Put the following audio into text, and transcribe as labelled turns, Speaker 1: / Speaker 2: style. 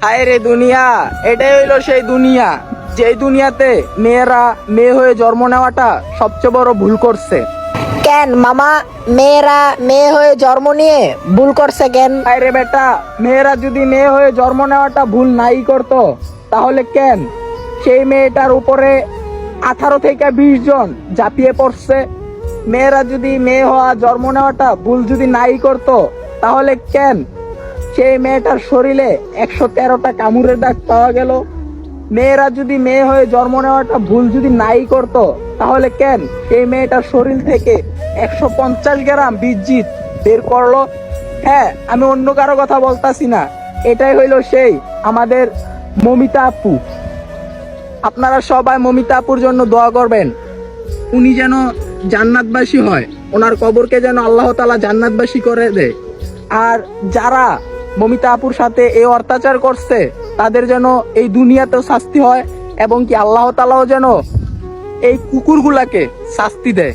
Speaker 1: হায় রে দুনিয়া, এটাই হইলো সেই দুনিয়া যেই দুনিয়াতে মেয়েরা মেয়ে হয়ে জন্ম নেওয়াটা সবচেয়ে বড় ভুল করছে।
Speaker 2: কেন মামা, মেয়েরা মেয়ে হয়ে জন্ম নিয়ে ভুল করছে কেন?
Speaker 1: হায় রে বেটা, মেয়েরা যদি মেয়ে হয়ে জন্ম নেওয়াটা ভুল নাই করতো তাহলে কেন সেই মেয়েটার উপরে 18 থেকে 20 জন ঝাঁপিয়ে পড়ছে? মেয়েরা যদি মেয়ে হওয়া জন্ম নেওয়াটা ভুল যদি নাই করতো তাহলে কেন সেই মেয়েটার শরীরে 113টা কামড়ের দাগ পাওয়া গেল? মেয়েরা যদি মেয়ে হয়ে জন্ম নেওয়াটা ভুল যদি নাই করতো তাহলে কেন সেই মেয়েটার শরীর থেকে 150 গ্রাম বিদ্যুৎ বের করলো? হ্যাঁ, আমি অন্য কারো কথা বলতাছি না, এটাই হইলো সেই আমাদের মমিতা আপু। আপনারা সবাই মমিতা আপুর জন্য দোয়া করবেন, উনি যেন জান্নাতবাসী হয়, ওনার কবরকে যেন আল্লাহ তাআলা জান্নাতবাসী করে দেয়। আর যারা মমিতা আপুর সাথে এই অত্যাচার করছে তাদের যেন এই দুনিয়াতেও শাস্তি হয় এবং কি আল্লাহ তাআলাও যেন এই কুকুরগুলাকে শাস্তি দেয়।